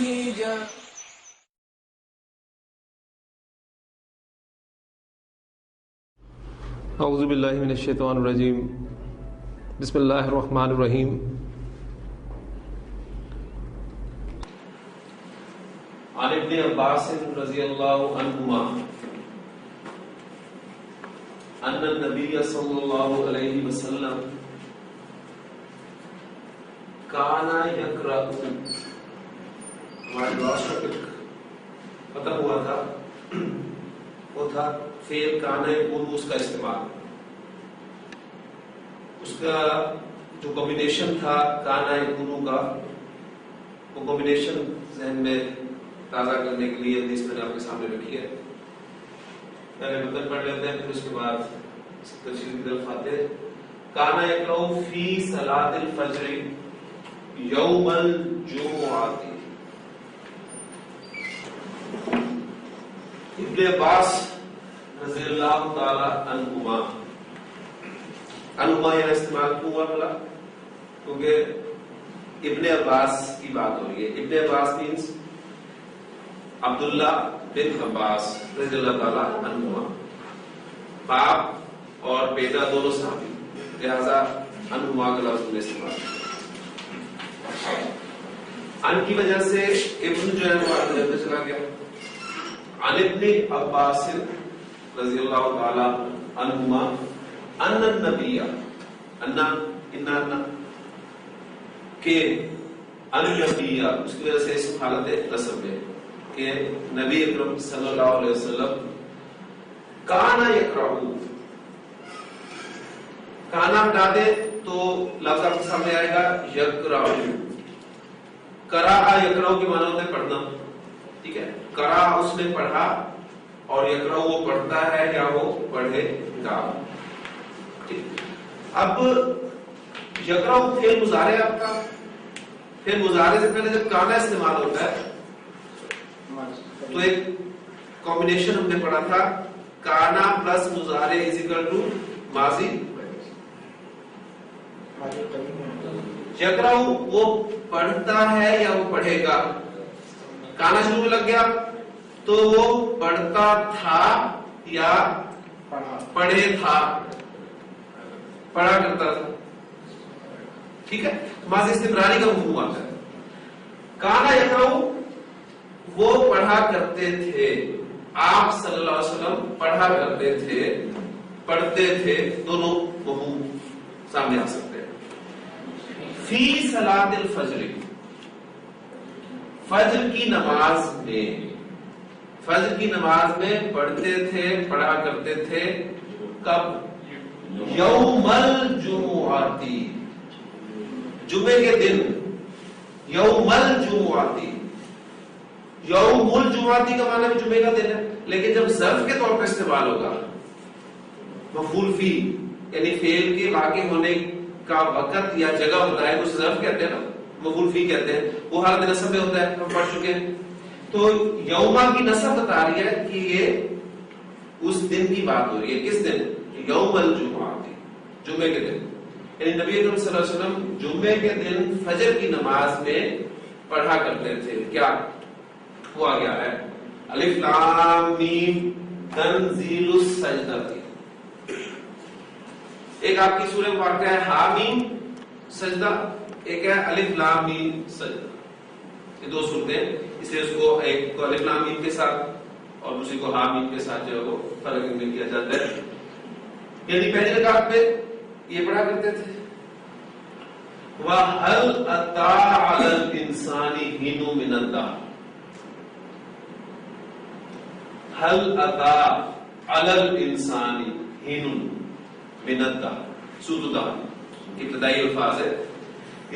منهجا. اعوذ باللہ من الشیطان الرجیم. بسم اللہ الرحمن الرحیم. عن ابن عباس رضی اللہ عنہما ان النبی صلی اللہ علیہ وسلم کانا یقرأ. ہمارے لاسٹ ٹاپک ختم ہوا تھا، وہ تھا فعل کانا یکون، اس کا استعمال، اس کا جو کمبینیشن تھا کانا یکون کا، وہ کمبینیشن ذہن میں تازہ کرنے کے لیے حدیث میں نے آپ کے سامنے رکھی ہے. پہلے متن پڑھ لیتے ہیں، پھر اس کے بعد تفصیل کی طرف آتے ہیں. کانا یقرأ فی صلاۃ الفجر یوم الجمعۃ. ابن عباس رضی اللہ تعالی عنہما یہاں استعمال کیوں ہوا بلا؟ کیونکہ ابن عباس کی بات ہو رہی ہے. ابن عباس مینس عبداللہ بن عباس رضی اللہ تعالی عنہما، باپ اور بیٹا دونوں صحابی، لہذا عنہما کا لفظ نے استعمال. ان کی وجہ سے ابن جو ہے وہ آگے میں چلا گیا. عن ابن عباس رضی اللہ تعالی عنہما ان النبی کہ النبی، اس کی وجہ سے اس حالت نصب ہے کہ نبی اکرم صلی اللہ علیہ وسلم کانا یقرأ. کانا ہٹا دے تو لفظ آپ کے سامنے آئے گا یقرأ. قرأ یقرأ کے معنی ہوتے ہیں پڑھنا، ٹھیک ہے. قرأ اس نے پڑھا اور یقرأ وہ پڑھتا ہے یا وہ پڑھے گا. اب یقرأ فعل مضارع آپ کا، پھر مضارع سے پہلے جب کانا استعمال ہوتا ہے تو ایک کمبینیشن ہم نے پڑھا تھا کانا پلس مضارع از اکول ٹو ماضی. یقرأ وہ پڑھتا ہے یا وہ پڑھے گا. کانا شروع میں لگ گیا تو وہ پڑھتا تھا یا پڑھے تھا، پڑھا کرتا تھا، ٹھیک ہے. ماضی استمراری کا مفہوم آتا ہے. کانا یقرأ وہ پڑھا کرتے تھے، آپ صلی اللہ علیہ وسلم پڑھا کرتے تھے، پڑھتے تھے، دونوں مفہوم سامنے آ سکتے ہیں. فی صلاۃ الفجر، فجر کی نماز میں، فجر کی نماز میں پڑھتے تھے، پڑھا کرتے تھے. کب؟ یوم الجمعۃ، جمعے کے دن. یوم الجمعۃ، یوم الجمعۃ کا معنی بھی جمعے کا دن ہے، لیکن جب ظرف کے طور پر استعمال ہوگا مفعول فی یعنی فعل کے واقع ہونے کا وقت یا جگہ ہوتا ہے، اس ظرف کہتے ہیں نا، مفعول فی کہتے ہیں، وہ حالت نصب میں ہوتا ہے، ہم پڑھ چکے ہیں. تو یوما کی نصب بتا رہی ہے کہ یہ اس دن کی بات ہو رہی ہے. کس دن؟ یوم الجمعہ، جمعے کے دن. یعنی نبی اکرم صلی اللہ علیہ وسلم جمعے کے دن فجر کی نماز میں پڑھا کرتے تھے. کیا ہوا گیا ہے؟ الف لام میم تنزیل السجدہ. ایک آپ کی سورہ مبارکہ ہے حامیم سجدہ، ایک ہے الف لام میم سجدہ. یہ دو صورتیں، اس لیے اس کو ایک کو الف لام میم کے ساتھ اور دوسری کو حامیم کے ساتھ جو ہے وہ فرق میں کیا جاتا ہے. یعنی پہلی رکعت میں یہ پڑھا کرتے تھے وَهَلْ أَتَىٰ عَلَى الْإِنسَانِ حِينٌ مِّنَ الدَّهْرِ. هَلْ أَتَىٰ عَلَى الْإِنسَانِ حِينٌ مِّنَ الدَّهْرِ. سورۃ الدہر ابتدائی الفاظ ہے،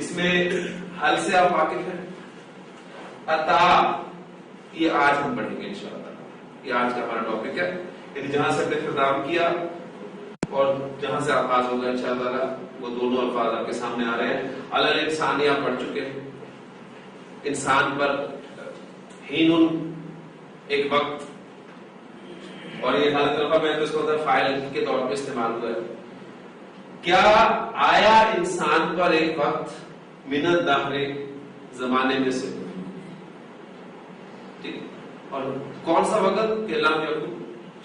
اس میں حل سے آپ واقف ہیں. عطا یہ آج ہم پڑھیں گے انشاءاللہ، یہ آج کا ہمارا ٹاپک ہے. یعنی جہاں سے ہم نے خطاب کیا اور جہاں سے آغاز ہوگا انشاءاللہ وہ دونوں الفاظ آپ کے سامنے آ رہے ہیں. علی الانسان آپ پڑھ چکے ہیں، انسان پر حین ایک وقت، اور یہ حالت رفع میں تو اس کو فاعل کے طور پر استعمال ہوا ہے. کیا آیا انسان پر ایک وقت من الدہر زمانے میں سے، اور کون سا وقت کہ لم یکن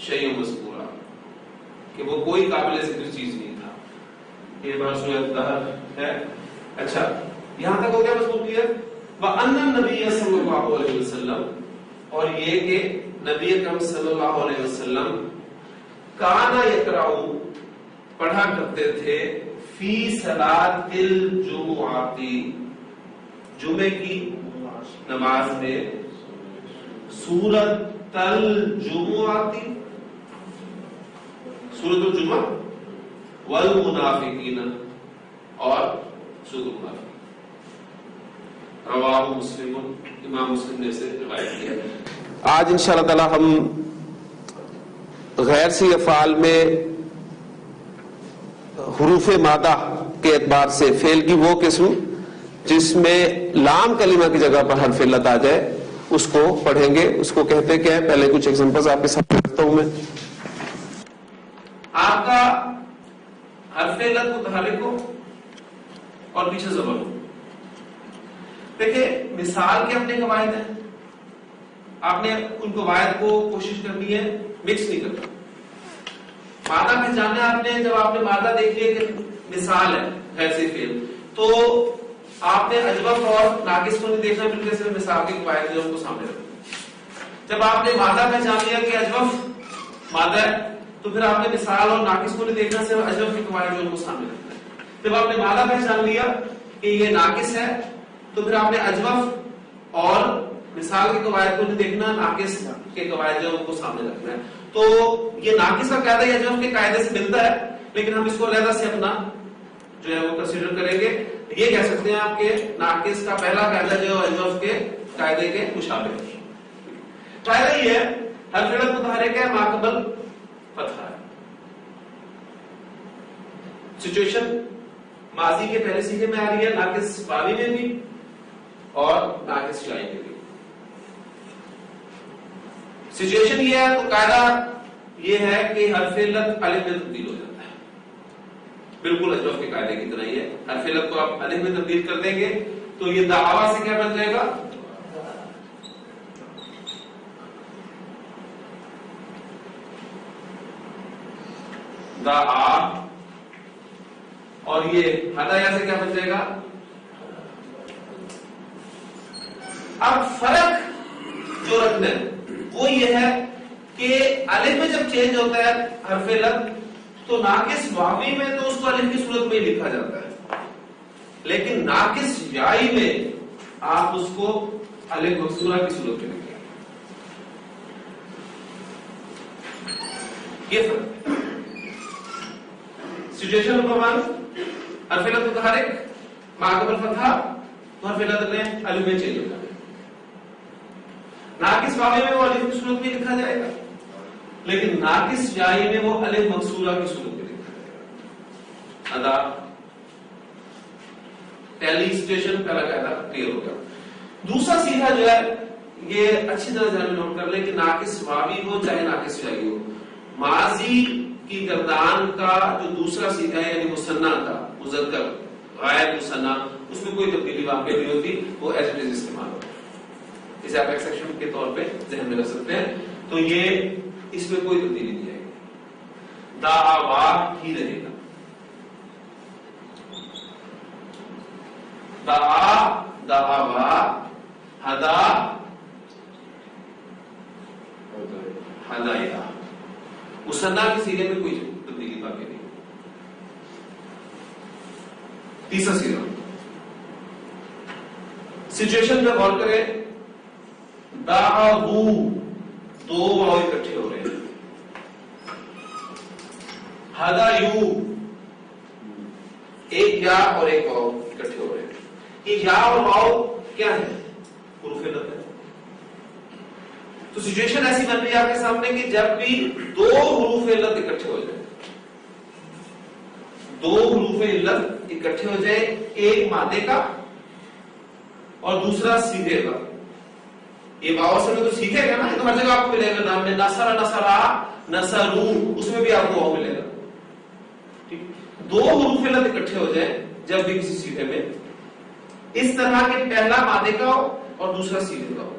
شیء مذکورا، کہ وہ کوئی قابل ذکر چیز نہیں تھا. یہ بات سورۃ الدہر ہے. اچھا یہاں تک ہو گیا مضمون کلیئر. وَأَنَّ النَّبِيَّ صلی اللہ علیہ وسلم، اور یہ کہ نبی اکرم صلی اللہ علیہ وسلم کان یقرأ پڑھا کرتے تھے فی صلاۃ الجمعۃ جمعے کی نماز میں سورۃ الجمعۃ سورۃ الجمعہ والمنافقین اور سورۃ المنافقین. رواہ مسلم، امام مسلم نے اسے روایت کیا. آج انشاءاللہ تعالی ہم غیر سی افعال میں حروف مادہ کے اعتبار سے فعل کی وہ قسم جس میں لام کلمہ کی جگہ پر حرف علت آ جائے اس کو پڑھیں گے. اس کو کہتے کیا ہے؟ پہلے کچھ ایگزامپلز آپ کے ساتھ رکھتا ہوں میں. آپ کا حرف علت متحرک ہو اور پیچھے زبر ہو. دیکھیں مثال کے اپنے قواعد ہیں، آپ نے ان قواعد کو کوشش کرنی ہے مکس نہیں کرنا. مادہ پہچاننا آپ نے، جب آپ نے مادہ دیکھ لیا کہ مثال ہے غیر سی فعل، تو آپ نے اجوف اور ناقص کو نہیں دیکھنا، بلکہ صرف مثال کے قواعد جو ان کو سامنے رکھنا. جب آپ نے مادہ پہچان لیا کہ اجوف مادہ ہے، تو پھر آپ نے مثال اور ناقص کو نہیں دیکھنا، صرف اجوف کے قواعد جو ان کو سامنے رکھنا ہے. جب آپ نے مادہ پہچان لیا کہ یہ ناقص ہے، تو پھر آپ نے اجوف اور مثال کے قواعد کو نہیں دیکھنا، ناقص کے قواعد جو ان کو سامنے رکھنا ہے. تو یہ ناقص کا قاعدہ یہ اجوف کے قاعدے سے ملتا ہے، لیکن ہم اس کو علیحدہ سے اپنا جو ہے وہ کنسیڈر کریں گے. یہ کہہ سکتے ہیں آپ کے ناقص کا پہلا قاعدہ جو اجوف کے قاعدے کے مشابہ ہے. قاعدہ یہ ہے حرف علت متحرک ہے، ما قبل فتحہ ہے. سچویشن ماضی کے پہلے سیغے میں آ رہی ہے، ناقص واوی میں بھی اور ناقص شائی میں بھی. سچویشن یہ ہے تو قاعدہ یہ ہے کہ حرف علت الف میں تبدیل ہو جاتا ہے، بالکل اجوف کے قاعدے کی طرح ہی ہے. حرف علت کو آپ الف میں تبدیل کر دیں گے تو یہ دعوا سے کیا بن جائے گا؟ دعا. اور یہ ہدایا سے کیا بن جائے گا؟ اب فرق جو رکھنا ہے وہ یہ ہے کہ الف میں جب چینج ہوتا ہے حرف علت تو ناقص واوی میں تو اس کو الف کی صورت میں ہی لکھا جاتا ہے، لیکن ناقص یائی میں آپ اس کو الف مکسورہ کی صورت میں لکھیں. یہ فرق. سچویشن نمبر 1 حرف علت متحرک ما قبل فتحہ، تو حرف علت نے الف میں چینج ہوتا ہے. ناقص واوی میں وہ الف کی صورت میں لکھا جائے گا، لیکن ناقص یائی میں وہ الف مکسورہ کی صورت میں لکھا جائے گا. ادا پہلی سچویشن پہلا قاعدہ کلیئر ہو گیا. دوسرا سیدھا جو ہے یہ اچھی طرح ذہن میں نوٹ کر لیں کہ ناقص واوی ہو چاہے ناقص یائی ہو، ماضی کی گردان کا جو دوسرا سیدھا ہے یعنی مثنیٰ کا مذکر غائب مثنیٰ، اس میں کوئی تبدیلی واقع نہیں ہوتی، وہ ایز اٹ از استعمال ہوتا ہے. اسے آپ ایکسپشن کے طور پہ ذہن میں رکھ سکتے ہیں. تو یہ اس میں کوئی تبدیلی نہیں آئے گی، دعوا ہی رہے گا. دعا، دعوا، ہدا، ہدایا. مثنیٰ کے سیغے میں کوئی تبدیلی باقی نہیں. تیسرا سیغہ سچویشن میں غور کریں. دعو، دو واو اکٹھے ہو رہے ہیں. ہدایو، ایک یا اور ایک واو اکٹھے ہو رہے ہیں. یہ یا اور واو کیا ہے؟ حروف علت ہے. تو سچویشن ایسی بن رہی ہے آپ کے سامنے کہ جب بھی دو حروف علت اکٹھے ہو جائیں، دو حروف علت اکٹھے ہو جائے، ایک مادے کا اور دوسرا سیدھے کا. یہ واو سے میں تو سیکھے گا نا، یہ تو ہر جگہ آپ کو ملے گا. نام میں نصر، نصرا، نصرو، اس میں بھی آپ کو واو ملے گا. ٹھیک، دو حروف علت اکٹھے ہو جائیں جب بھی کسی سیدھے میں، اس طرح کے پہلا مادے کا ہو اور دوسرا سیدھے کا ہو.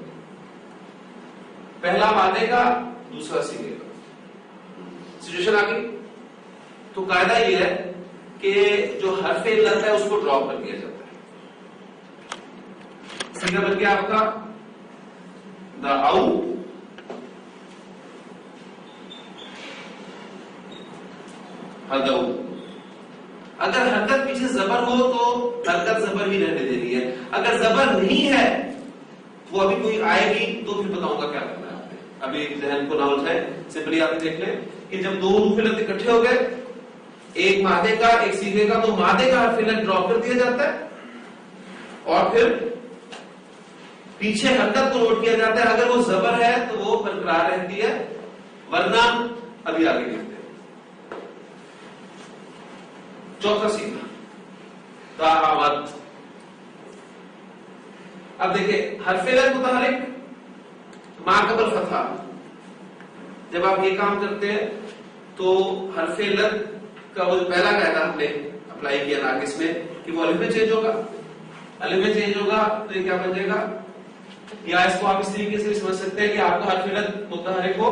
پہلا مادے کا دوسرا سیگے کا. سچویشن آ گئی. تو قاعدہ یہ ہے کہ جو حرف علت ہے اس کو ڈراپ کر دیا جاتا ہے. سیگا بن گیا آپ کا دا او. ہدو. اگر حرکت پیچھے زبر ہو تو حرکت زبر ہی رہنے دینی ہے. اگر زبر نہیں ہے وہ ابھی کوئی آئے گی تو پھر بتاؤں گا کیا کرنا ہے آپ نے. ابھی ذہن کو نہ اٹھائے, سمپلی آپ دیکھ لیں کہ جب دو حروف علت اکٹھے ہو گئے, ایک مادے کا ایک سیغے کا, تو مادے کا حرف علت ڈراپ کر دیا جاتا ہے اور پھر پیچھے حرکت کو نوٹ کیا جاتا ہے. اگر وہ زبر ہے تو وہ برقرار رہتی ہے, ورنہ ابھی آگے دیکھتے ہیں. چوتھا سیغہ دعوت. اب دیکھیں حرف علت متحرک ما قبل فتحہ. جب آپ یہ کام کرتے ہیں تو حرف علت کا وہ پہلا قاعدہ ہم نے اپلائی کیا ناقص میں کہ وہ الف میں چینج ہوگا. الف میں چینج ہوگا تو یہ کیا بن جائے گا, یا اس کو آپ اس طریقے سے سمجھ سکتے ہیں کہ آپ کا حرف علت متحرک ہو,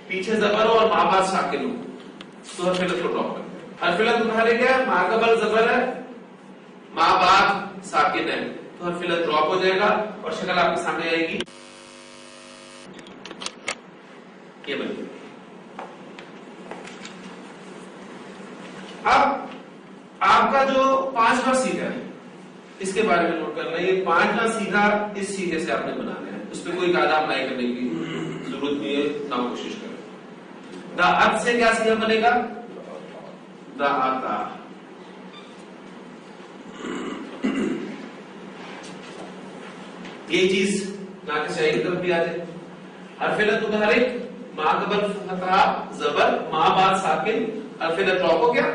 پیچھے زبر ہو اور ما بعد ساکن ہو, تو حرف علت کو ڈراپ کرتے ہیں. حرف علت متحرک ہے, ما قبل زبر ہے, ما بعد ساکن ہے, تو حرف علت ڈراپ ہو جائے گا اور شکل آپ کے سامنے آئے گی یہ بن گئی. اب آپ کا جو پانچواں سیغہ ہے اس کے بارے میں نوٹ کرنا ہے. یہ پانچواں سیغہ اس سیغے سے آپ نے بنانا ہے, اس پہ کوئی قاعدہ اپلائی کرنے کی ضرورت نہیں ہے, نہ کوشش کریں. دا ات سے کیا سیغہ بنے گا, دا آتا. یہ چیز ناقص شاہی کی طرف بھی آ جائے. حرف علت متحرک ما قبل فتحہ زبر ما بعد ساکن, حرف علت ڈراپ ہو گیا.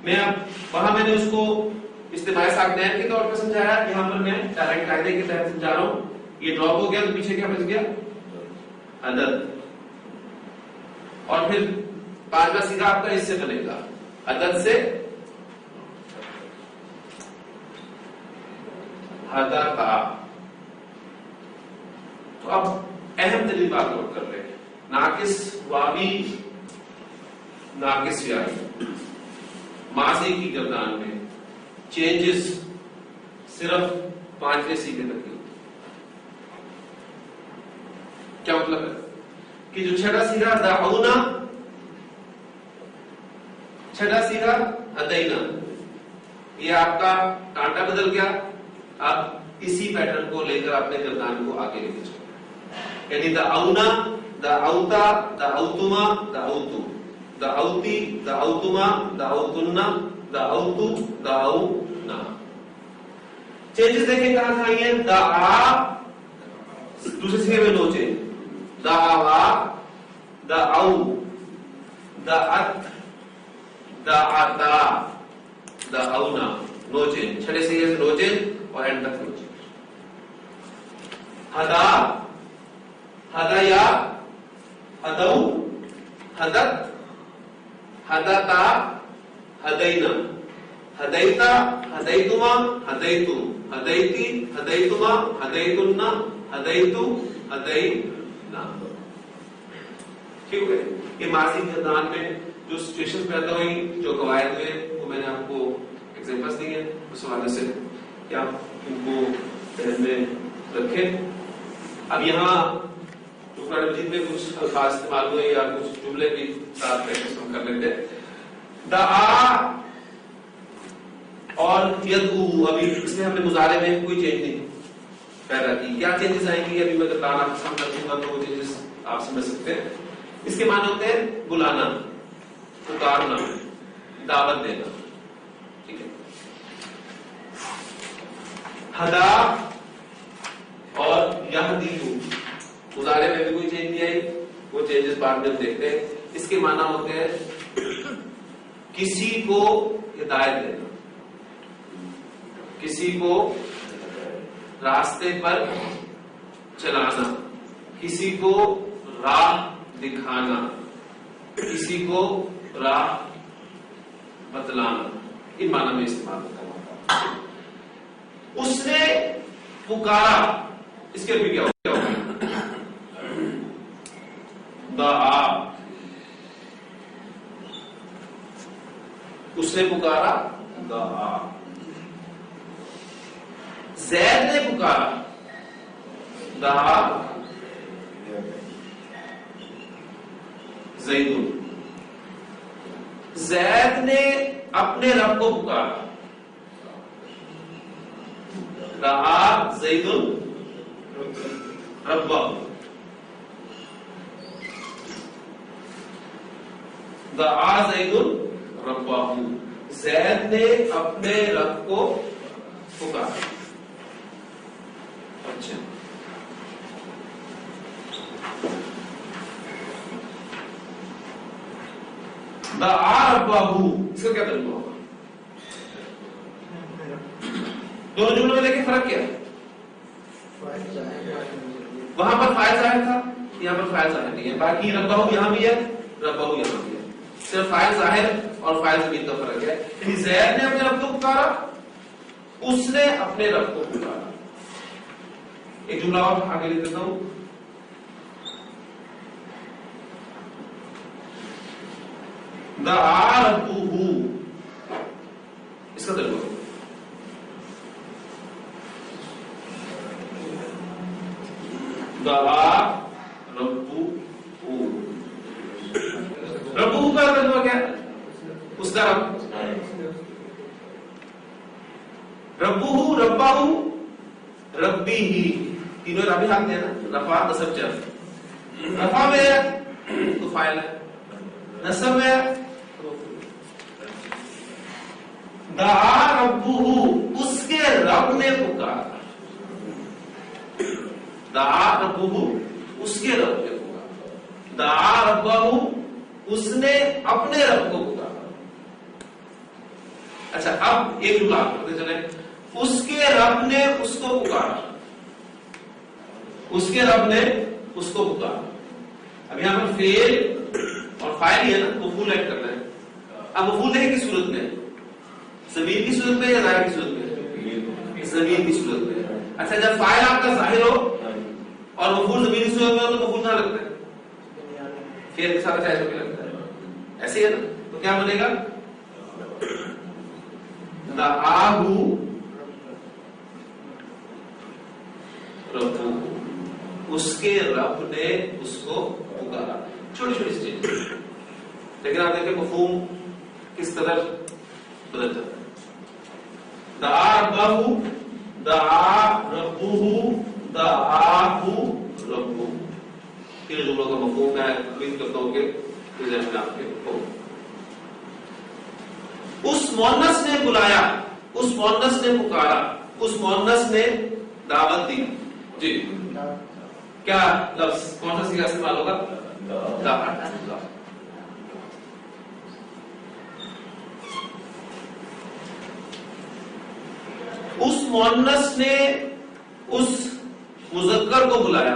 میں اب وہاں میں نے اس کو اجتماع ساکنین کے طور پر سمجھایا, یہاں پر میں ڈائریکٹ قاعدے کے تحت سمجھا رہا ہوں. یہ ڈراپ ہو گیا تو پیچھے کیا بچ گیا, عدد. اور پھر پانچواں سیغہ آپ کا اس سے بنے گا, عدد سے حدقا. تو اب اہم ترین بات نوٹ کر رہے ہیں, ناقص واوی ناقص یائی ماضی کی گردان میں چینجز صرف پانچویں سیغے تک کی. کیا مطلب ہے کہ جو چھٹا سیغہ دعونا, چھٹا سیغہ ہدینا, یہ آپ کا کانٹا بدل گیا. اب اسی پیٹرن کو لے کر اپنے گردان کو آگے لے کے چلو, یعنی دعونا, دعوتا, دعوتما, دعوتو, دعوتی, دعوتما, دعوتنا, دعوتو, دعونا. چینجز دیکھیں کہاں سے آئی ہیں. دعا دوسرے سیغے میں نو چینج, دعوا, دعو, دعت, دعتا, دعونا, نو چینج. چھٹے سیغے سے نو چینج اور اینڈ تک نو چینج. ہدا, ہدایا, ہدو, ہدت, ہدتا, ہدینا, ہدیتا, ہدیتما, ہدیتو, ہدیتی, ہدیتما, ہدیتنا, ہدیتو, ہدینا. ٹھیک ہے. یہ ماضی کے گردان میں جو سچویشن پیدا ہوئی, جو قواعد ہوئے, وہ میں نے آپ کو ایگزامپلس دی ہیں. اس حوالے سے کیا ان کو ذہن میں رکھیں. اب یہاں قرآن مجید میں کچھ الفاظ استعمال ہوئے یا کچھ جملے بھی ساتھ پریکٹس ہم کر لیتے ہیں. دعا اور یدعو, ابھی اس میں ہم نے مضارع میں کوئی چینج نہیں پیدا کی. کیا چینجز آئیں گی ابھی میں بتانا پسند کروں گا, تو وہ چینجز آپ سمجھ سکتے ہیں. اس کے معنی ہوتے ہیں بلانا, پکارنا, دعوت دینا. ٹھیک ہے. ہدا اور یہدی, مضارع میں بھی کوئی چینج نہیں آئی, وہ چینجز بعد میں دیکھتے ہیں. اس کے معنی ہوتے ہیں کسی کو ہدایت دینا, کسی کو راستے پر چلانا, کسی کو راہ دکھانا, کسی کو راہ بتلانا. ان معنی میں استعمال ہوتا ہے. اس نے پکارا, اس کے بھی کیا ہوگا, دعا اس نے پکارا دعا. زید نے پکارا دعا زید. زید نے اپنے رب کو پکارا دعا زید ربہ. دعا زید ربہ. زید نے اپنے رب کو پکارا. اچھا دعا ربہ اس کا کیا ترجمہ ہوگا؟ دونوں جملوں میں دیکھیں فرق کیا ہے. وہاں پر فاعل ظاہر تھا, یہاں پر فاعل ظاہر نہیں ہے. باقی ربہ یہاں بھی ہے, ربہ یہاں بھی ہے. صرف فاعل ظاہر اور فاعل ضمیر کا فرق ہے. زید نے اپنے رب کو پکارا, اس نے اپنے رب کو پکارا. ایک جملہ اور آگے لکھ دیتا ہوں. دعا ربہ اس کا ترجمہ دعا ربہ. ربہ کا ترجمہ کیا ہے؟ اس کا رب. ربہ ربہ ربی ہی تینوں ربی ہاتھ ہیں نا. رفع نصب جر. رفع میں ہے تو فاعل ہے, نصب میں دعا ربہ اس کے رب نے پکارا. دعا ربہ اس کے رب نے پکارا. دعا ربہ اس نے اپنے رب کو پکارا. اچھا اب ایک جملہ کرتے چلیں. اس کے رب نے اس کو پکارا. اس کے رب نے اس کو پکارا. اب یہاں پر فعل اور فاعل ہی ہے نا, مفعول ایڈ کرنا ہے. اب مفعول ہے کس صورت میں؟ ضمیر کی صورت میں یا ظاہر کی صورت میں؟ ضمیر کی صورت میں. اچھا جب فاعل آپ کا ظاہر ہو اور مفعول ضمیر کی صورت میں ہو تو مفعول کہاں لگتا ہے؟ فعل کے ساتھ ایسے لگتا ہے. ایسے ہے نا, تو کیا بنے گا؟ دعاہ ربہ اس کے رب نے اس کو پکارا. چھوٹی چھوٹی اسٹیج, لیکن آپ دیکھیں مفہوم کس طرح بدل جاتا ہے. دعا ربہ دعا ربہ دعاہ ربہ. تین جملوں کا مفہوم ہے. امید کرتا ہوں کہ ذہن میں آپ کے ہو. اس مؤنث نے بلایا, اس مؤنث نے پکارا, اس مؤنث نے دعوت دی. جی کیا لفظ کون سا صیغہ استعمال ہوگا؟ دعوت. اس مؤنث نے اس مذکر کو بلایا,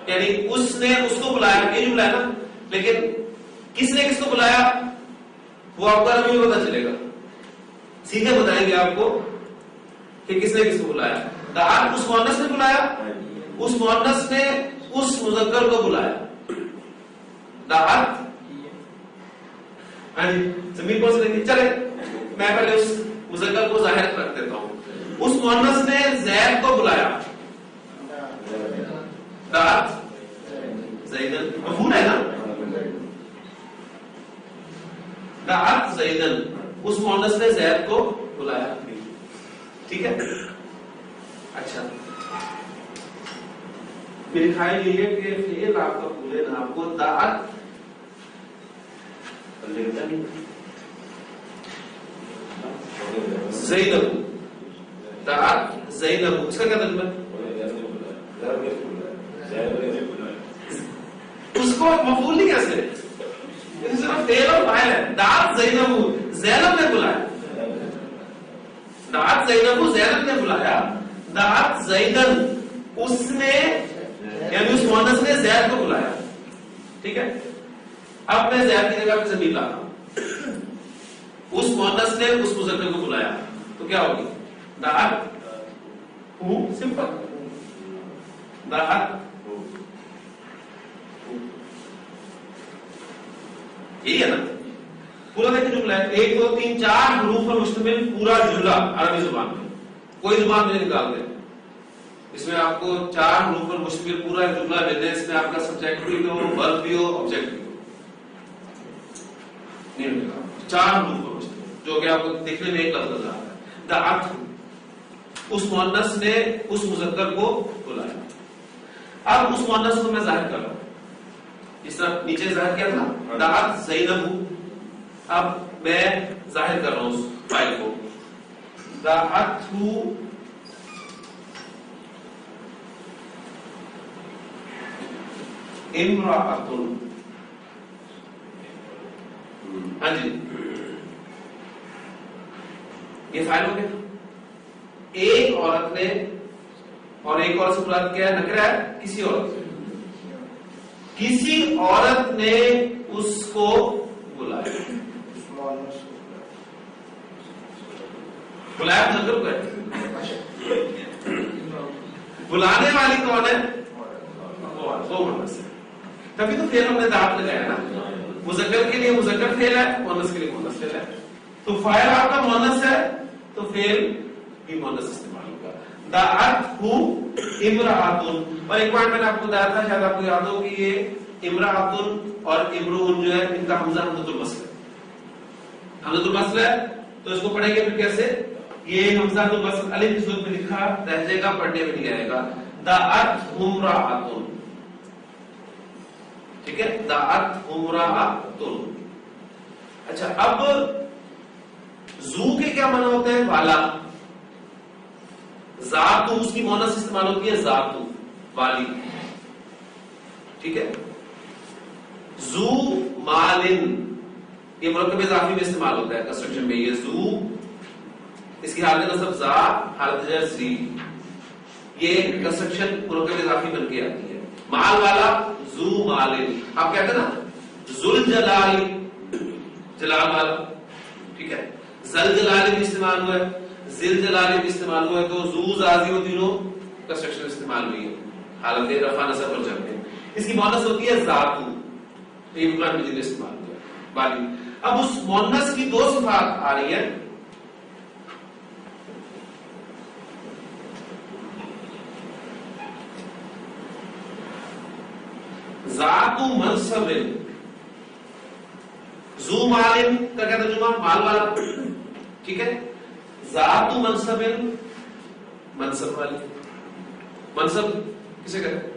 یعنی اس نے اس کو بلایا. یہ جملہ ہے نا, لیکن کس نے کس کو بلایا وہ آپ کو ابھی پتا چلے گا. سیدھے بتائیں گے آپ کو کہ کس نے کس کو بلایا. دعا اس مؤنث نے بلایا, اس مؤنث نے اس مذکر کو بلایا. دعات زمین کون سے لیں گے؟ چلے میں پہلے اس مذکر کو ظاہر رکھ دیتا ہوں. اس مؤنث نے زید کو بلایا. دعات زیدن مفعول ہے نا. دعات زیدن اس مؤنث نے زید کو بلایا. ٹھیک ہے. اچھا میری خیال یہ ہے کہ فعل آپ کا پورے نام کو دعات زینب. دعات زینب اس کا کیا ترجمہ ہے؟ اس کو مفعول نہیں کہہ سکتے, صرف فعل اور فاعل ہے. دعات زینب زینب نے بلایا. دعات زینب زینب نے بلایا. دعات زیدن اس نے یعنی اس مؤنث نے زید کو بلایا. ٹھیک ہے. اب میں زید کی جگہ پہ ضمیر لا رہا ہوں. اس مؤنث نے اس مذکر کو بلایا تو کیا ہوگی؟ دعات سمپل. دعات یہی ہے نا پورا دیکھیں جملہ ہے 1 2 3 4 حروف پر مشتمل پورا جملہ عربی زبان میں. کوئی زبان میں نکال دیں اس میں آپ کو 4 حروف پر مشتمل پورا جملہ مل جائے. اس میں آپ کا سبجیکٹ بھی ہو ورب بھی ہو آبجیکٹ بھی ہو نہیں ملے گا. 4 حروف پر مشتمل جو کہ آپ کو دیکھنے میں ایک لفظ نظر آ رہا ہے. دعت اس مؤنث نے اس مذکر کو بلایا. اب اس مؤنث کو میں ظاہر کر رہا ہوں اس طرح نیچے ظاہر کیا تھا دعت زینب. اب میں ظاہر کر رہا ہوں اس فائل کو دعت امرأۃ. ہاں جی یہ فائل ہو گیا. ایک عورت نے اور ایک عورت سے مراد کیا ہے نکرہ ہے کسی عورت سے. کسی عورت نے اس کو بلایا. بلایا مذکر کو ہے. بلانے والی کون ہے وہ مؤنث ہے. تبھی تو فعل ہم نے دعوت لگایا نا. مذکر کے لیے مذکر فعل ہے مؤنث کے لیے مؤنث فعل ہے. تو فاعل آپ کا مؤنث ہے تو فعل بھی مؤنث استعمال ہوگا. دعت امرأۃ. اور ایک پوائنٹ میں نے آپ کو بتایا تھا شاید آپ کو یاد ہو کہ یہ امرأۃ اور امرؤن جو ہے ان کا حمزہ حمزۃ الوصل ہے. حمزۃ الوصل ہے تو اس کو پڑھیں گے پھر کیسے. یہ حمزہ الوصل الف کی صورت میں لکھا رہ جائے گا پڑھنے میں نہیں آئے گا. دعت امرأۃ. ٹھیک ہے دعت امرأۃ. اچھا اب زو کے کیا معنی ہوتے ہیں والا. ذات اس کی مؤنث استعمال ہوتی ہے ذات والی. ٹھیک ہے زو مالن یہ مرکب اضافی میں استعمال ہوتا ہے کنسٹرکشن میں. یہ زو اس کی حالت نصب زا حالت جر زی. یہ کنسٹرکشن مرکب اضافی بن کے آتی ہے. مال والا زو مالن. آپ کہتے ہیں نا ذل جلال جلال والا. ٹھیک ہے زل جلال بھی استعمال ہوا ہے ذل جلال بھی استعمال ہوا ہے. تو زو زازی و تینوں کنسٹرکشن استعمال ہوئی ہے حالت رفع نصب اور جر میں. اس کی مؤنث ہوتی ہے ذاتو. یہ قرآن مجید میں استعمال ہوا ہے بالی. اب اس مؤنث کی 2 صفات آ رہی ہیں. ذات منصب. ذو مال کا کیا ترجمہ مال والا. ٹھیک ہے ذات منصب منصب والی. منصب کسے کہتے ہیں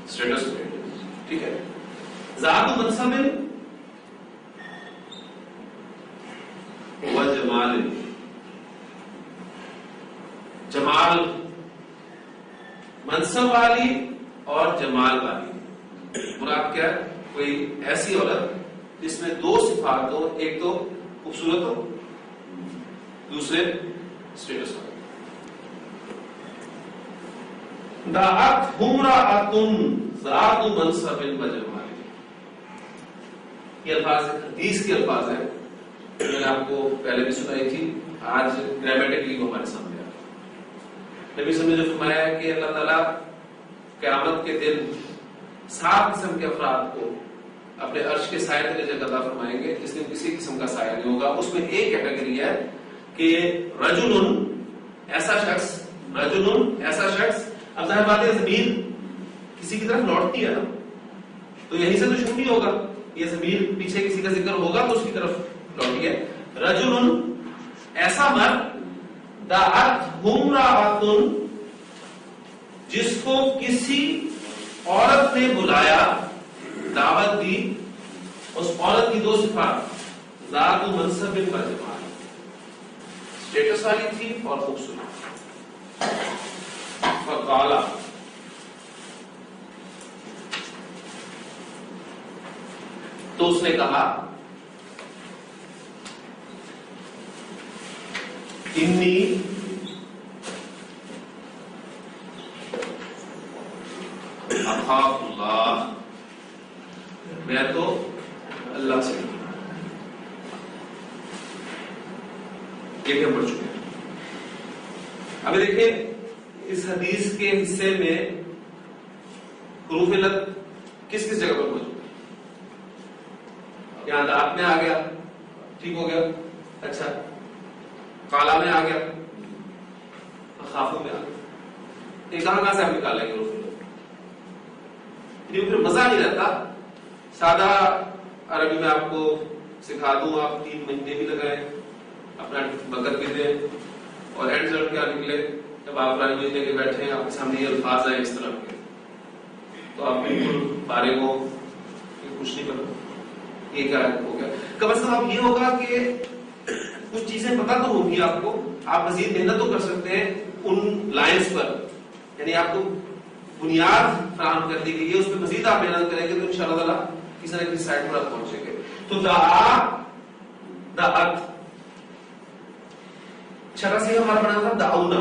اسٹیٹس. ٹھیک ہے ذات منصب و جمال. جمال منصب والی اور جمال والی. مراد کیا کوئی ایسی عورت جس میں 2 صفات ہو. ایک تو خوبصورت ہو دوسرے اسٹیٹس ہو. دعت امرأۃ ذات منصب و جمال. یہ الفاظ حدیث کے الفاظ ہیں میں نے آپ کو پہلے بھی سنائی تھی. آج گرامیٹکلی وہ ہمارے سامنے آ رہا. نبی صلی اللہ علیہ وسلم نے جو فرمایا ہے کہ اللہ تعالیٰ قیامت کے دن 7 قسم کے افراد کو اپنے عرش کے سائے تلے جگہ عطا فرمائیں گے جس میں کسی قسم کا سایہ نہیں ہوگا. اس میں ایک کیٹیگری ہے کہ رجل ایسا شخص. اب ظاہر بات ہے ضمیر کسی کی طرف لوٹتی ہے نا تو یہیں سے تو شروع نہیں ہوگا. یہ ضمیر پیچھے کسی کا ذکر ہوگا تو اس کی طرف لوٹی ہے. رجل ایسا مرد دعت امرأۃ جس کو کسی عورت نے بلایا دعوت دی. اس عورت کی 2 صفات ذات منصب و جمال. اسٹیٹس والی تھی اور خوبصورت. فقال تو اس نے کہا انی اخاف اللہ. میں تو اللہ سے. یہ ہم پڑھ چکے ہیں. ابھی دیکھیں اس حدیث کے حصے میں حروف علت کس کس جگہ پر موجود ہے. یہاں دات میں آ گیا, ٹھیک ہو گیا. اچھا کالا میں آ گیا, خافو میں آ گیا. یہ کہاں سے ہم نکالیں گے اردو؟ پھر مزہ نہیں رہتا. سادہ عربی میں آپ کو سکھا دوں, آپ 3 مہینے بھی لگائیں, اپنا وقت بھی دیں, اور اینڈ رزلٹ کیا نکلے جب آپ رائے لے کے بیٹھے ہیں, آپ کے سامنے یہ الفاظ آئے اس طرح کے, تو آپ بالکل فارغ ہو کہ کچھ نہیں کرو. یہ کیا ہو گیا؟ کم از کم اب یہ ہوگا کہ کچھ چیزیں پتہ تو ہوگی آپ کو, آپ مزید محنت تو کر سکتے ہیں ان لائنز پر, یعنی آپ کو بنیاد فراہم کر دی گئی ہے, اس پہ مزید آپ محنت کریں گے تو انشاءاللہ تعالیٰ کسی نہ کسی سائٹ پر آپ پہنچیں گے. تو دعت چھٹا سے ہمارا بنا تھا دعونا,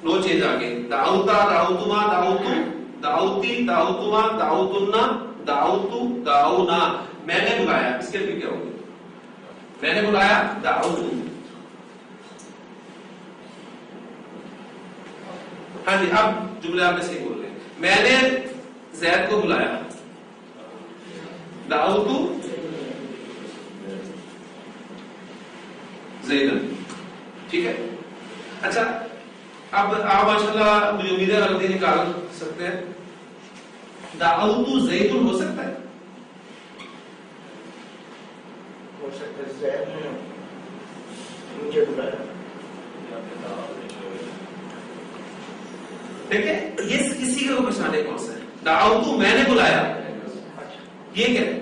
نو چینج آگے, دعوتا, دعوتما, دعوتم, دعوتی, دعوتما, دعوتنا, دعوتو, دعونا. میں نے بلایا, اس کے بھی کیا ہوگی؟ میں نے بلایا دعوتو. ہاں جی, اب جملے آپ نے صحیح بول رہے ہیں. میں نے زید کو بلایا, دعوتو زیدن, ٹھیک ہے. اچھا اب آپ ماشاءاللہ مجھے امید ہے غلطی نکال سکتے ہیں. دعوتو زیدن ہو سکتا ہے؟ ہو سکتا ہے. زید نے مجھے بلایا. دیکھیں یہ کسی کے اوپر پہچانے کون سا ہے؟ دعوتو میں نے بلایا, یہ کیا ہے؟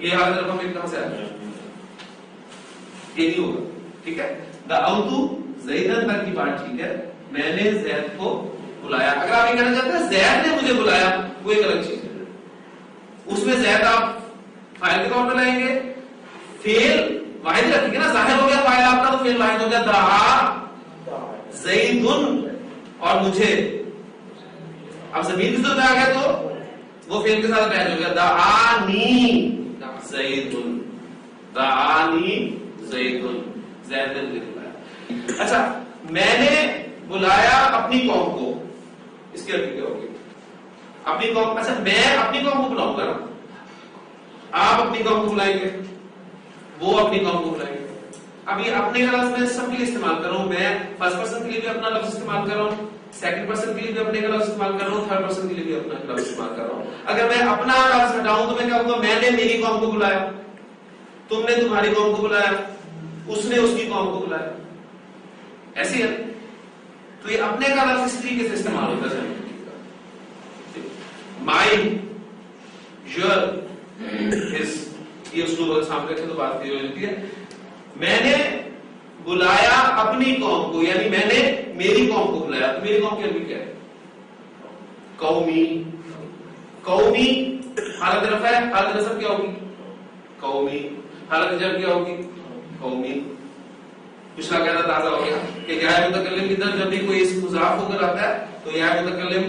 یہ حالت رقم ایک کہاں سے آیا؟ یہ نہیں ہوگا, ٹھیک ہے. دعوتو زیدن تک کی بات ٹھیک ہے, میں نے زید کو بلایا. اگر آپ یہ کہنا چاہتے ہیں زید نے مجھے بلایا, وہ ایک الگ چیز ہے. اس میں زید آپ فاعل کے طور پہ لائیں گے, فعل واحد رکھیں گے نا, ظاہر ہو گیا فاعل آپ کا, تو فعل واحد ہو گیا دعا زیدن, اور مجھے اب زمین کی صورت میں آ گیا تو وہ فعل کے ساتھ پیش ہو گیا, دعانی زیدن, دعانی زیدن, زید نے مجھے بلایا. اچھا میں نے بلایا اپنی قوم کو, اس کی عربی کیا ہوگی؟ اپنی قوم. اچھا میں اپنی قوم کو بلاؤں گا نا, آپ اپنی قوم کو بلائیں گے, وہ اپنی قوم کو بلائیں گے. اب یہ اپنے کا لفظ میں سب کے لیے استعمال کر رہا ہوں, میں فرسٹ پرسن کے لیے بھی اپنا لفظ استعمال کر رہا ہوں, سیکنڈ پرسن کے لیے بھی اپنے کا لفظ استعمال کر رہا ہوں, تھرڈ پرسن کے لیے بھی اپنا لفظ استعمال کر رہا ہوں. اگر میں اپنا لفظ ہٹاؤں تو میں کیا ہوگا؟ میں نے میری قوم کو بلایا, تم نے تمہاری قوم کو بلایا, اس نے اس کی قوم کو بلایا, ایسی ہے. تو یہ اپنے کا لفظ اس طریقے سے استعمال ہوتا ہے. مائی, یور, ہز, یہ اسلوب اگر سامنے رکھے تو بات کلیئر ہو جاتی ہے. میں نے بلایا اپنی قوم کو, یعنی میں نے میری قوم کو بلایا. تو میری قوم کی عربی کیا ہے؟ قومی. قومی حالت رفع ہے, حالت نصب کیا ہوگی؟ قومی. حالت جر کیا ہوگی؟ قومی. پچھلا کہنا تازہ ہو گیا کہ یا متکلم کی طرف جب بھی کوئی اسم مضاف ہو کر آتا ہے تو یا متکلم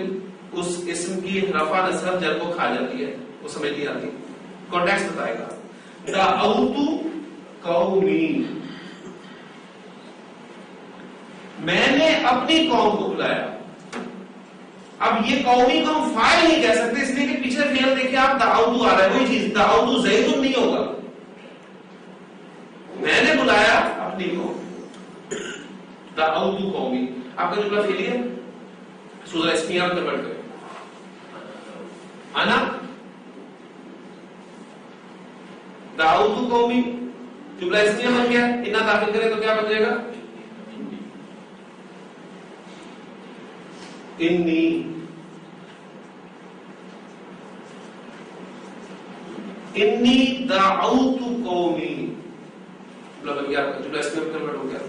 اس اسم کی رفع نصب جر کو کھا جاتی ہے, وہ سمجھ نہیں آتی. کانٹیکسٹ بتائے گا. دعوتو قومی, میں نے اپنی قوم کو بلایا. اب یہ قومی کو ہم فاعل نہیں کہہ سکتے, اس لیے کہ پیچھے فعل دیکھیں آپ, دعوتو آ رہا ہے, وہی چیز دعوتو زیدن نہیں ہوگا. میں نے بلایا اپنی قوم, دعوتو قومی. آپ کا جملہ فعلی ہے, سورہ اسمیہ میں کنورٹ کریں. انا دعوتو قومی, جملہ اسمیہ بن گیا. انا داخل کریں تو کیا بن جائے گا؟ انی. انی دعوت قومی, جملہ بن گیا, جملہ اسمیہ میں کنورٹ ہو گیا.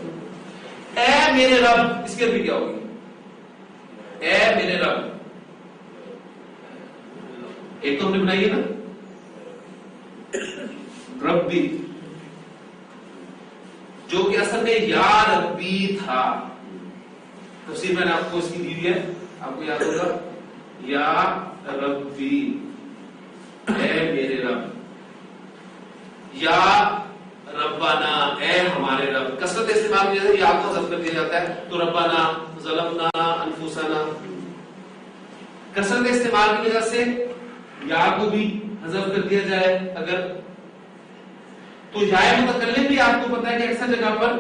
اے میرے رب, اس کی عربی کیا ہوگی؟ اے میرے رب. ایک تو ہم نے بنائی ہے نا ربی, جو کہ اصل میں یا ربی تھا. تفسیر میں نے آپ کو اس کی دی ہے, آپ کو یاد ہوگا, یا ربی, اے میرے رب, یا ربنا, اے ہمارے رب. کثرت استعمال کی جاتی ہے, یا کو حذف کر دیا جاتا ہے, تو ربنا, ظلمنا انفسنا. کثرت استعمال کی وجہ سے یا کو بھی حذف کر دیا جائے اگر تو یائے متکلم بھی آپ کو پتا ہے کہ اکثر جگہ پر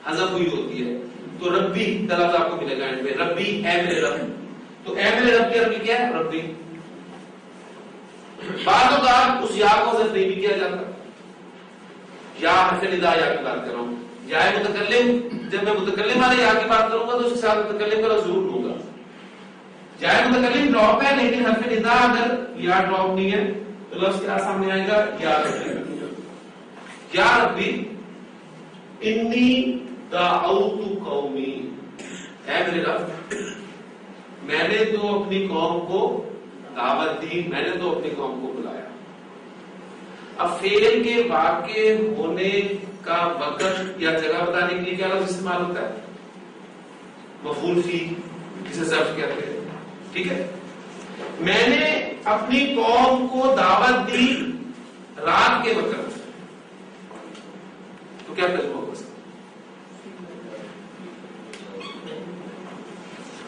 حذف ہوئی ہوتی ہے. تو ربی کا لفظ آپ کو ملے گا اینڈ میں, ربی اے میرے رب. تو اے میرے رب کی عربی کیا ہے؟ ربی. بعض اوقات اس یا کو حذف نہیں بھی کیا جاتا. یا حرف ندا یا کی بات کر رہا ہوں. یا متکلم, جب میں متکلم والے یا کی بات کروں گا تو اس کے ساتھ متکلم کا لفظ ضرور ہوگا. یا متکلم ڈراپ ہے لیکن حرف ندا اگر یا ڈراپ نہیں ہے تو لفظ کیا سامنے آئے گا؟ یا ربی. یا ربی انی دعوت قومی, اے میرے رب میں نے تو اپنی قوم کو دعوت دی, میں نے تو اپنی قوم کو بلایا. اب فعل کے واقع ہونے کا وقت یا جگہ بتانے کے لیے کیا لفظ استعمال ہوتا ہے؟ مفعول فی, جسے ظرف کہتے ہیں. ٹھیک ہے, میں نے اپنی قوم کو دعوت دی رات کے وقت, تو کیا ترجمہ ہوگا اس کا؟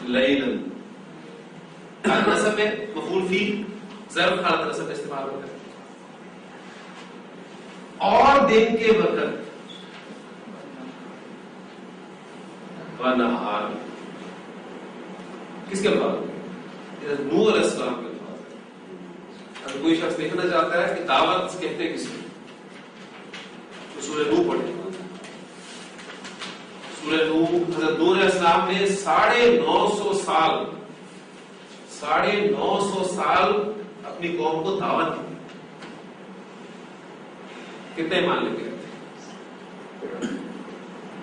لیلن. حالت نصب میں مفعول فی ظرف حالت نصب میں استعمال ہوتا ہے. اور دن کے وقت ونہار کس کے بعد؟ نوح علیہ السلام کے بعد. اگر کوئی شخص دیکھنا چاہتا ہے کہ دعوت کہتے کس کو تو سورہ نوح پڑھیں. سورہ نوح, حضرت نوح علیہ السلام نے 950 سال اپنی قوم کو دعوت دی. کتنے مان لے گئے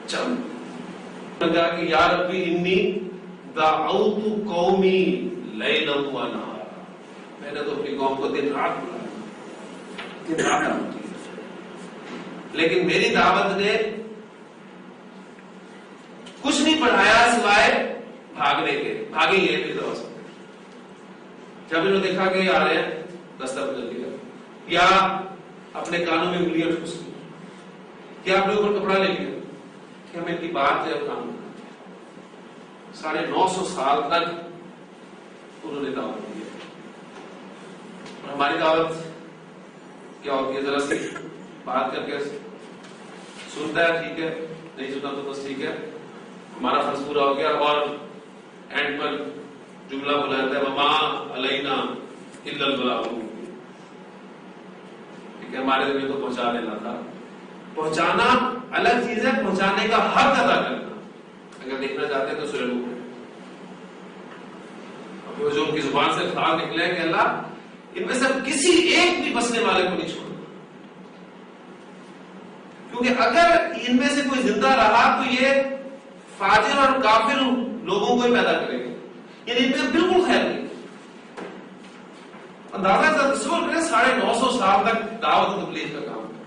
چند کہا کہ یا ربی انی دعوت قومی لیلا و نہارا, میں نے تو اپنی قوم کو دن رات بلایا, دن رات ہوتی ہے, لیکن میری دعوت نے کچھ نہیں پڑھایا سوائے بھاگنے کے. بھاگیں گے بھی دعوت سے. جب انہوں نے دیکھا کہ یہ آ رہے ہیں رستہ بدل دیا, یا اپنے کانوں میں انگلیاں ٹھوس لی, کیا اپنے اوپر کپڑا لے لیا کہ ہمیں ان کی بات جو ہے کام. 950 سال تک انہوں نے دعوت دی ہے. اور ہماری دعوت کیا ہوتی ہے؟ ذرا سی بات کر کے سنتا ہے ٹھیک ہے, نہیں سنتا تو بس ٹھیک ہے, ہمارا فرض پورا ہو گیا, اور اینڈ پر جملہ بلاتا ہے وما علینا الا البلاغ. ٹھیک ہے, ہمارے دل میں تو پہنچا دینا تھا. پہنچانا الگ چیز ہے, پہنچانے کا حق ادا کرنا. اگر دیکھنا چاہتے ہیں تو سورہ نوح جو ان کی زبان سے خطاب نکلے کہ اللہ ان میں سے کسی ایک بھی بسنے والے کو نہیں چھوڑنا, کیونکہ اگر ان میں سے کوئی زندہ رہا تو یہ فاجر اور کافر لوگوں کو ہی پیدا کرے گا, یعنی ان میں بالکل خیر نہیں. اندازہ تصور کریں 950 سال تک دعوت تبلیغ کا کام ہے,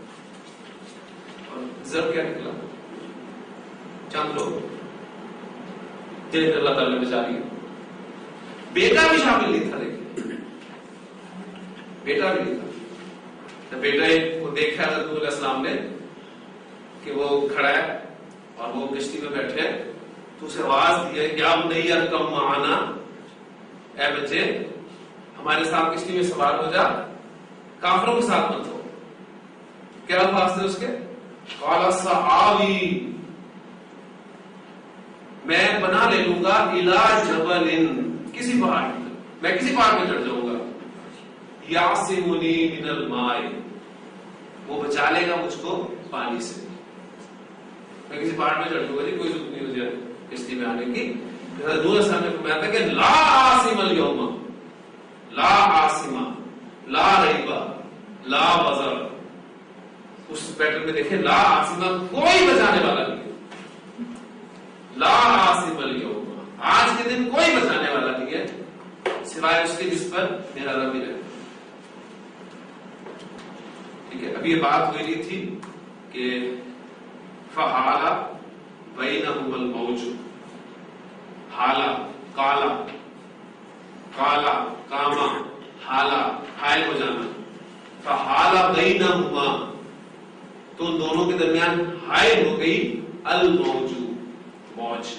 اور ضرب کیا نکلا؟ چند لوگ جنہیں اللہ تعالیٰ نے بچا لیا. بیٹا بھی شامل نہیں تھا, دیکھیں بیٹا بھی نہیں تھا. جب بیٹے کو دیکھا حضرت نوح علیہ السلام نے کہ وہ کھڑا ہے اور وہ کشتی میں بیٹھے تو اسے آواز دی ہے یا بنی ارکب معنا, اے بچے ہمارے ساتھ کشتی میں سوار ہو جا, کافروں کے ساتھ مت ہو. کیا الفاظ تھے اس کے؟ قال سآوی, میں بنا لے لوں گا الی جبل, کسی پہاڑ, میں کسی پہاڑ پہ چڑھ جاؤں گا. یعصمنی من الماء, وہ بچا لے گا مجھ کو پانی سے. میں کسی پہاڑ پہ چڑھ جاؤں گا, جی کوئی ضرورت نہیں مجھے کشتی میں آنے کی. حضرت نوح علیہ السلام نے فرمایا تھا کہ لا عاصم اليوم, لا عاصمہ, لا ریبہ, لا وزر. اس پیٹرن میں دیکھیں لا عاصمہ, کوئی بچانے والا نہیں. لا عاصم اليوم, آج کے دن کوئی بچانے والا نہیں ہے سوائے اس کے جس پر میرا رب ہی رہے. ٹھیک ہے, ابھی یہ بات ہو رہی تھی کہ فحال بینہم الموج, حالا کالا, کالا کاما, حالا حائل ہو جانا. فحال بینہما, تو ان دونوں کے درمیان حائل ہو گئی الموج, موج,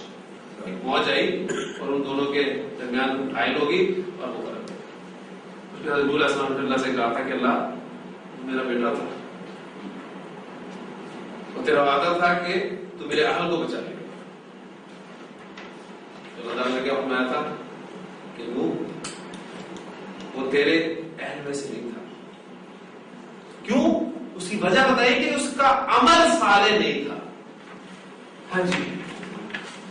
ایک موج آئی اور ان دونوں کے درمیان حائل ہوگی اور وہ غرق. حضرت علیہ السلام نے اللہ سے کہا تھا کہ اللہ میرا بیٹا تھا اور تیرا وعدہ تھا کہ تو میرے اہل کو بچا لے. اللہ تعالیٰ نے کیا فرمایا تھا کہ وہ تیرے اہل میں سے نہیں تھا. کیوں؟ اس کی وجہ بتائی کہ اس کا عمل صالح نہیں تھا. ہاں جی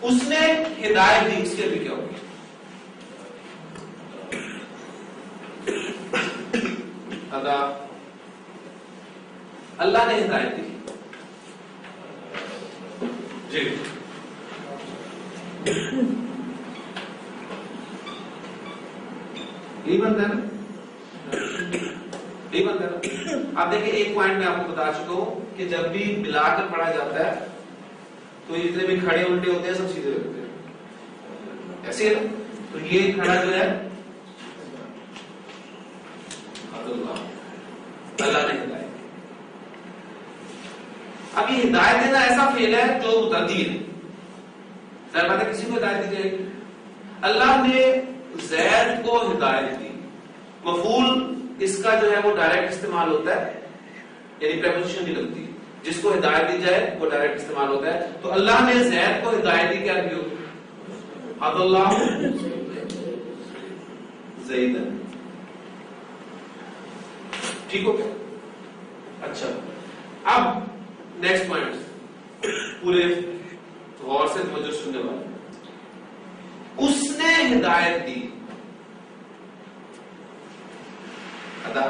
اس نے ہدایت دی, اس کے بھی کیا ہوگی؟ ادا اللہ نے ہدایت دی. جی یہی بنتا ہے نا, یہی بنتا ہے نا. آپ دیکھیں ایک پوائنٹ میں آپ کو بتا چکا ہوں کہ جب بھی ملا کر پڑھا جاتا ہے تو یہ جتنے بھی کھڑے الٹے ہوتے ہیں سب سیدھے ہوتے ہیں, ایسے ہے نا. تو یہ کھڑا جو ہے اللہ نے ہدایت. اب یہ ہدایت دینا ایسا فعل ہے جو متعدی ہے. ظاہر بات ہے کسی کو ہدایت دی جائے گی. اللہ نے زید کو ہدایت دی. مفعول اس کا جو ہے وہ ڈائریکٹ استعمال ہوتا ہے, یعنی پریپوزیشن نہیں لگتی. جس کو ہدایت دی جائے وہ ڈائریکٹ استعمال ہوتا ہے. تو اللہ نے زید کو ہدایت دی, کیا کی؟ حد اللہ زید. ٹھیک ہو گیا. اچھا اب نیکسٹ پوائنٹ پورے غور سے توجہ سننے والے. اس نے ہدایت دی ادا.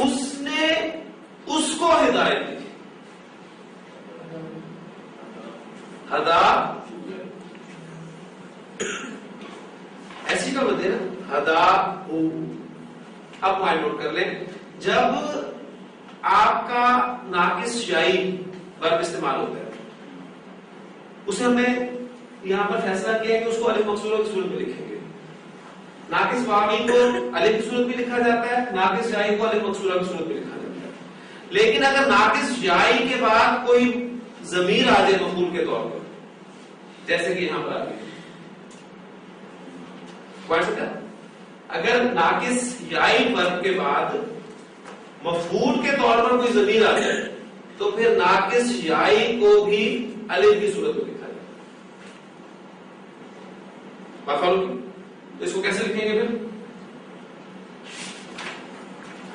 اس نے اس کو ہدایت دی ہدا. ایسی کا بتے نا ہدا. اب پوائنٹ نوٹ کر لیں, جب آپ کا ناقص شائی ورب استعمال ہوتا ہے اسے ہم نے یہاں پر فیصلہ کیا ہے کہ اس کو الف مقصورہ کی صورت میں لکھیں گے. ناقص واقعی کو الف کی صورت میں لکھا جاتا ہے, ناقص شائی کو الف مقصورہ کی صورت میں لکھا جاتا ہے. لیکن اگر ناقص شائی کے بعد کوئی ضمیر آ جائے مفعول کے طور پر, جیسے کہ یہاں پر آ گئی, اگر ناقص یائی ورب کے بعد مفعول کے طور پر کوئی ضمیر آ جائے تو پھر ناقص یائی کو بھی الف کی صورت میں لکھا جائے. اس کو کیسے لکھیں گے پھر؟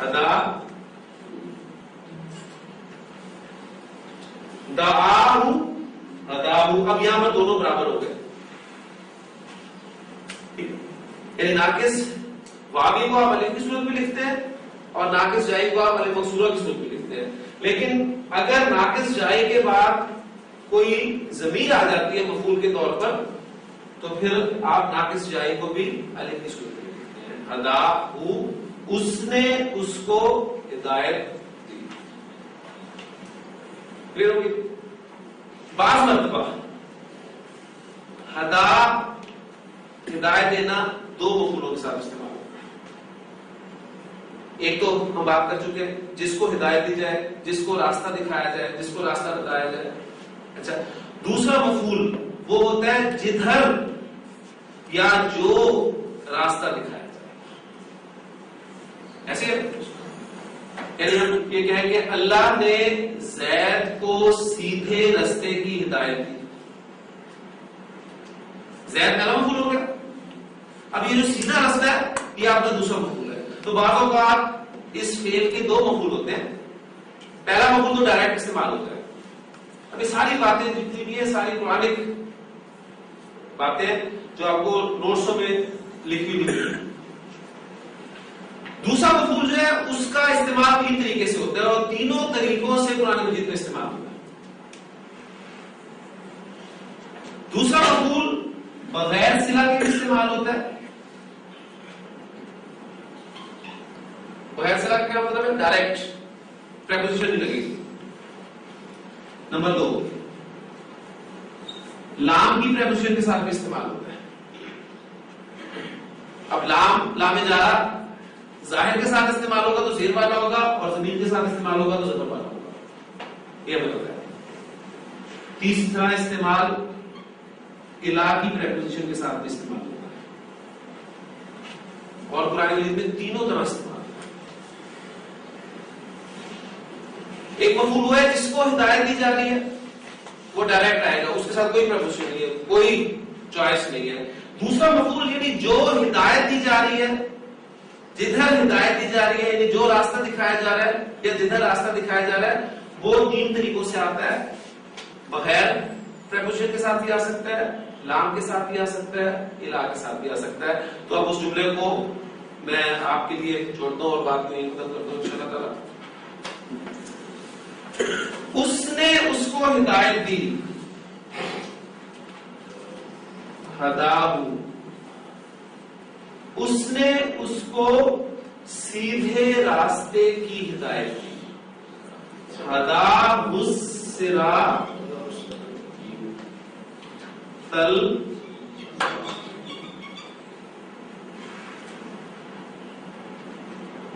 ادا دعاہو اداہو. اب یہاں پر دونوں برابر ہو گئے, یعنی ناقص واوی کو آپ الف کی صورت میں لکھتے ہیں اور ناقص جائی کو آپ الف مقصورہ کی صورت میں لکھتے ہیں. لیکن اگر ناقص جائی کے بعد کوئی ضمیر آ جاتی ہے مفعول کے طور پر تو پھر آپ ناقص جائی کو بھی الف کی صورت میں لکھتے ہیں. ادا ہو, اس نے اس کو ہدایت دی. کلیئر ہوگی؟ بعض مرتبہ ہدا ہدایت دینا دو مفعولوں کے ساتھ استعمال ہوتا ہے. ایک تو ہم بات کر چکے ہیں جس کو ہدایت دی جائے, جس کو راستہ دکھایا جائے, جس کو راستہ بتایا جائے. اچھا دوسرا مفعول وہ ہوتا ہے جدھر یا جو راستہ دکھایا جائے. ایسے یعنی ہم یہ کہیں کہ اللہ نے زید کو سیدھے راستے کی ہدایت دی. زید کا مفعول ہو گیا. اب یہ جو سیدھا راستہ ہے یہ آپ کا دوسرا مفعول ہے. تو بعض اوقات اس فعل کے دو مفعول ہوتے ہیں. پہلا مفعول تو ڈائریکٹ استعمال ہوتا ہے. اب یہ ساری باتیں جتنی بھی ہیں ساری قرآنک باتیں جو آپ کو نوٹسوں میں لکھی ہوئی ہیں. دوسرا مفعول جو ہے اس کا استعمال تین طریقے سے ہوتا ہے اور تینوں طریقوں سے قرآن مجید میں استعمال ہوتا ہے. دوسرا مفعول بغیر صلہ کے استعمال ہوتا ہے. بغیر صلہ کا کیا مطلب ہے؟ ڈائریکٹ پریپوزیشن نہیں لگے گی. نمبر دو لام کی پریپوزیشن کے ساتھ بھی استعمال ہوتا ہے. اب لام جارا ظاہر کے ساتھ استعمال ہوگا تو زیر والا ہوگا اور ضمیر کے ساتھ استعمال ہوگا تو زبر والا ہوگا. یہ مطلب ہے. تیسرا استعمال الا کی پریپوزیشن کے ساتھ بھی استعمال ہوتا ہے اور قرآن مجید میں تینوں طرح استعمال ہوتا ہے. ایک مفعول وہ ہے جس کو ہدایت دی جا رہی ہے، وہ ڈائریکٹ آئے گا، اس کے ساتھ کوئی پریپوزیشن نہیں ہے، کوئی چوائس نہیں ہے. دوسرا مفعول یعنی جو ہدایت دی جا رہی ہے، جدھر ہدایت دی جا رہی ہے، یعنی جو راستہ دکھایا جا رہا ہے یا جدھر راستہ دکھایا جا رہا ہے، وہ تین طریقوں سے آتا ہے. بغیر پریپوزیشن کے ساتھ بھی آ سکتا ہے، لام کے ساتھ بھی آ سکتا ہے، الا کے ساتھ بھی آ سکتا ہے. تو اب اس جملے کو میں آپ کے لیے چھوڑتا ہوں اور بات کو یہیں ختم کرتا ہوں انشاءاللہ تعالی. اس نے اس کو ہدایت دی، ہداہو، اس نے اس کو سیدھے راستے کی ہدایت دی. ہداہو الصراط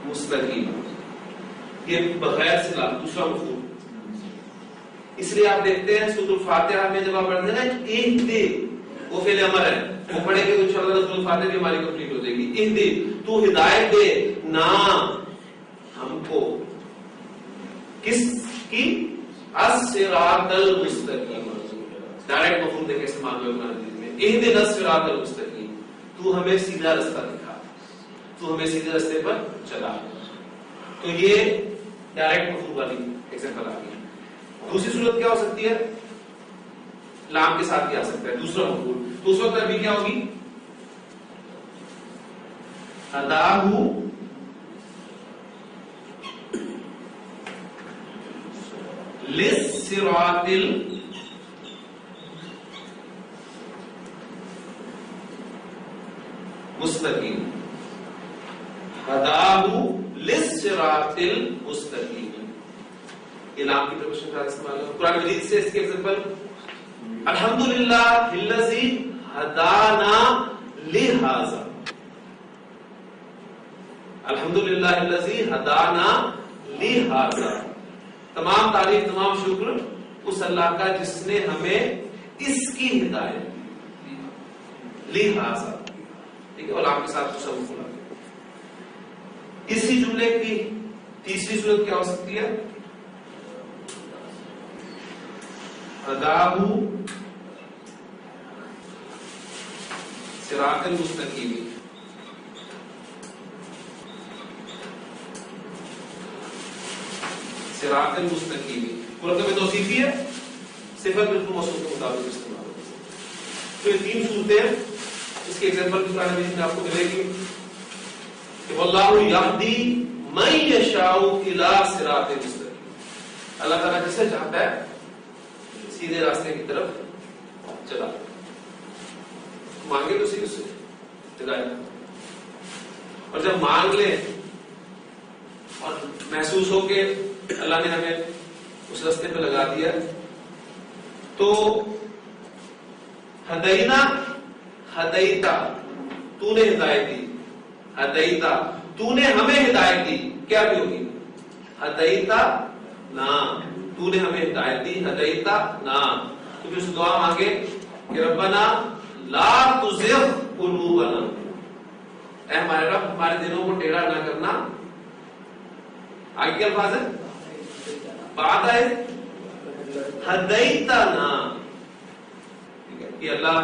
مستقیم. یہ بغیر سے دوسرا مفعول. اس لیے آپ دیکھتے ہیں سورۃ الفاتحہ میں جب آپ پڑھتے ہیں نا اہدی، وہ فعل امر ہے، وہ پڑھیں گے تو انشاءاللہ سورۃ الفاتحہ بھی ہماری کمپلیٹ ہو جائے گی. اہدی، تو ہدایت دے نا ہم کو، کس کی؟ الصراط المستقیم. ڈائریکٹ مفعول دیکھ کے استعمال ہوئے قرآن میں. اہدنا الصراط المستقیم، تو ہمیں سیدھا راستہ دکھا، تو ہمیں سیدھے راستے پر چلا. تو یہ ڈائریکٹ مفعول والی ایگزامپل آ گئی. دوسری صورت کیا ہو سکتی ہے؟ لام کے ساتھ بھی آ سکتا ہے دوسرا مفعول. تو اس وقت عربی کیا ہوگی؟ ہداہو للصراط المستقیم. ہداہو للصراط المستقیم. لام کی پریپوزیشن کا استعمال ہے قرآن مجید سے. اس کے ایگزامپل الحمدللہ الذی ہدانا لہذا. الحمدللہ الذی ہدانا لہذا. تمام تعریف، تمام شکر اس اللہ کا جس نے ہمیں اس کی ہدایت دی. لہذا، ٹھیک ہے، اور لام کے ساتھ سب بولا. اسی جملے کی تیسری صورت کیا ہو سکتی ہے؟ ہداہو صراط المستقیم. صراط المستقیم مرکب توصیفی ہے، صفت بالکل موصوف کے مطابق استعمال ہوتی ہے. تو یہ تین صورتیں اس کے ایگزامپل کی قرآن میں آپ کو ملے گی کہ واللہ یہدی من یشاء الی صراط مستقیم. اللہ تعالیٰ جسے چاہتا ہے سیدھے راستے کی طرف چلا. مانگے تو صحیح اس سے ہدایت، اور جب مانگ لیں اور محسوس ہو کہ اللہ نے ہمیں اس راستے پہ لگا دیا تو ہدینا، ہدیتا، تو نے ہدایت دی. ہدیتا، تو نے ہمیں ہدایت دی. کیا بھی ہوگی؟ ہدیتا نا، تو نے ہمیں ہدایت دی. ہدیتا نا. تو پھر اس دعا مانگے کہ ربنا لا تزغ قلوبنا، اے ہمارے رب ہمارے دلوں کو ٹیڑھا نہ کرنا. آگے کیا الفاظ ہے؟ بات آئے ہدیتا نا. کہ اللہ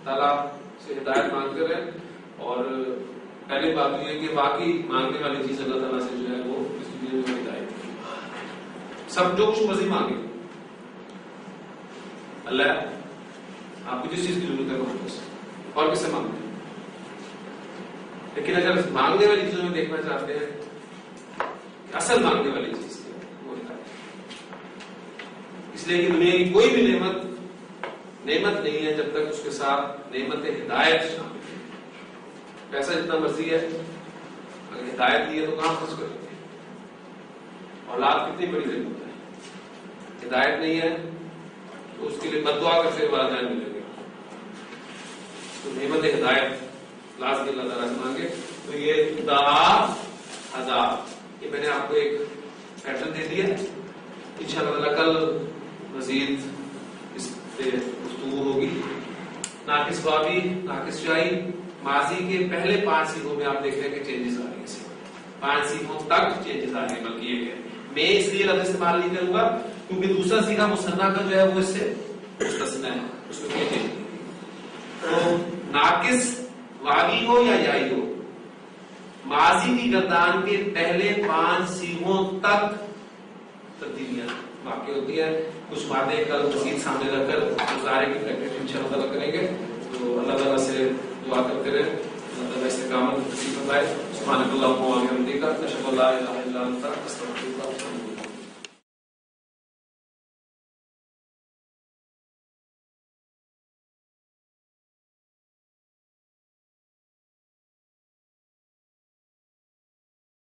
تعالیٰ سے ہدایت مانگتے رہے. اور پہلی بات یہ ہے کہ باقی مانگنے والی چیز اللہ تعالیٰ سے جو ہے وہ اس دنیا میں ہدایت. سب جو کچھ مرضی مانگے اللہ آپ کو جس چیز کی ضرورت ہے مانگو سے، اور کس سے مانگتے ہیں. لیکن اگر مانگنے والی چیزوں میں دیکھنا چاہتے ہیں کہ اصل مانگنے والی چیز کیا ہے، وہ ہدایت. اس لیے کہ دنیا کی کوئی بھی نعمت نہیں ہے جب تک اس کے ساتھ نعمت ہدایت شامل ہے. پیسہ جتنا مرضی ہے، اگر ہدایت دی ہے تو کہاں خرچ کریں گے؟ اولاد کتنی بڑی نعمت ہے. ہدایت نہیں ہے تو اس کے لیے بد دعا کرتے ہوئے والدین ملیں گے. تو نعمت ہدایت لازمی اللہ تعالیٰ سے مانگے. تو یہ دعا ادا، یہ میں نے آپ کو ایک پیٹرن دے دیا. انشاءاللہ کل مزید اس پہ گفتگو ہوگی. واوی ناقص جو آئی ماضی کے پہلے 5 سیغوں میں آپ دیکھ رہے ہیں کہ چینجز آ رہی ہیں 5 سیغوں تک چینجز آ رہے ہیں بلکہ یہ کہ میں اس لیے لفظ استعمال نہیں کروں گا کیونکہ دوسرا سیغہ مثنیٰ کا جو ہے وہ اس سے مستثنیٰ ہے اس میں کوئی چینج نہیں تو ناقص واوی ہو یا یائی ہو ماضی کی گردان کے پہلے 5 سیغوں تک تبدیلیاں واقع ہوتی ہے کچھ باتیں کل مزید سامنے رکھ کر مظاہرے کی پریکٹس انشاءاللہ تعالیٰ کریں گے تو اللہ تعالیٰ سے دعا کرتے رہے اللہ تعالیٰ استقامت نصیب فرمائے سبحانک اللہم و بحمدک اشہد ان لا الہ الا انت استغفرک و اتوب الیک